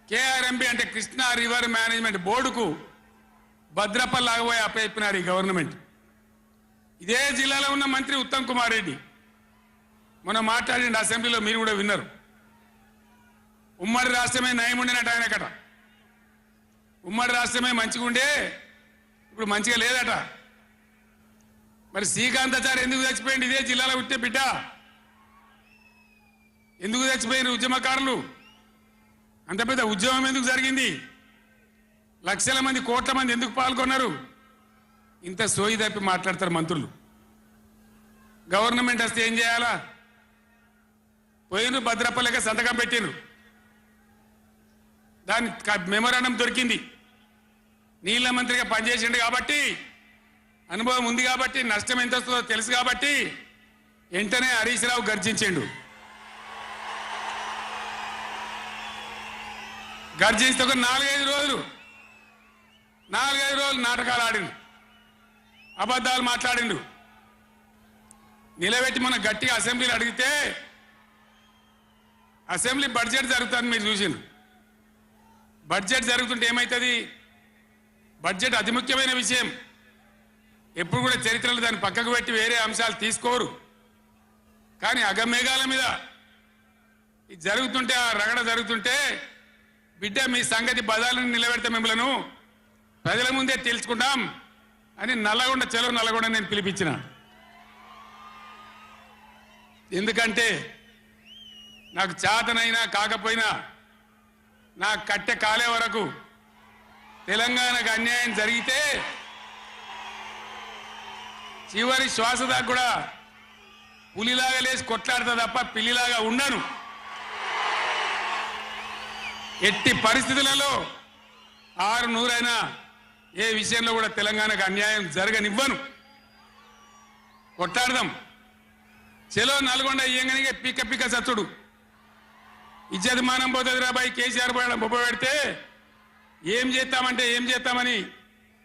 KRMB అంటే Krishna river management బోర్డుకు భద్రపల్లాగబోయి అప్పచెప్పినారు ఈ గవర్నమెంట్. ఇదే జిల్లాలో ఉన్న మంత్రి ఉత్తమ్ కుమార్ రెడ్డి మొన్న మాట్లాడిండు అసెంబ్లీలో, మీరు కూడా విన్నారు. ఉమ్మడి రాష్ట్రమే నయం ఉండినట్టు ఆయనకట. ఉమ్మడి రాష్ట్రమే మంచిగా ఉండే ఇప్పుడు మంచిగా లేదట. మరి శ్రీకాంతాచారి ఎందుకు చచ్చిపోయింది? ఇదే జిల్లాలో పుట్టే బిడ్డ. ఎందుకు చచ్చిపోయిన ఉద్యమకారులు? అంత పెద్ద ఉద్యమం ఎందుకు జరిగింది? లక్షల మంది కోట్ల మంది ఎందుకు పాల్గొన్నారు? ఇంత సోయి తప్పి మాట్లాడతారు మంత్రులు. గవర్నమెంట్ వస్తే ఏం చేయాలా? పోయిన భద్రపల్లిగా సంతకం పెట్టిండ్రు, దాని మెమోరాండం దొరికింది. నీళ్ల మంత్రిగా పనిచేసిండు కాబట్టి, అనుభవం ఉంది కాబట్టి, నష్టం ఎంత వస్తుందో తెలుసు కాబట్టి వెంటనే హరీష్ రావు గర్జించిండు. గర్జిస్తే ఒక 4-5 రోజులు నాటకాలు ఆడిండు, అబద్ధాలు మాట్లాడిండు. నిలబెట్టి మన గట్టిగా అసెంబ్లీలో అడిగితే అసెంబ్లీ బడ్జెట్ జరుగుతుంది, మీరు చూసిండ్రు. బడ్జెట్ జరుగుతుంటే ఏమవుతుంది? బడ్జెట్ అతి ముఖ్యమైన విషయం. ఎప్పుడు కూడా చరిత్రలో దాన్ని పక్కకు పెట్టి వేరే అంశాలు తీసుకోరు. కానీ అగమేఘాల మీద ఇది జరుగుతుంటే, ఆ రగడ జరుగుతుంటే, బిడ్డ మీ సంగతి బదాలను నిలబెడతా, మిమ్మలను ప్రజల ముందే తెలుసుకుంటాం అని నల్లగొండ చెలవు నల్లగొండ నేను పిలిపించిన. ఎందుకంటే నాకు చేతనైనా కాకపోయినా నా కట్టె కాలే వరకు తెలంగాణకు అన్యాయం జరిగితే చివరి శ్వాస దాకా కూడా పులిలాగా లేచి కొట్లాడతా తప్ప పిల్లిలాగా ఉండను. ఎట్టి పరిస్థితులలో 600 ఏ విషయంలో కూడా తెలంగాణకు అన్యాయం జరగనివ్వను. కొట్లాడదాం. చెలో నల్గొండ ఇయ్యంగానే పిక్క పిక్క సచ్చుడు ఇజ్జత్ మానం పోతుంది రాబాయి. కేసీఆర్ పోయడం బొబ్బ పెడితే ఏం చేస్తామంటే ఏం చేస్తామని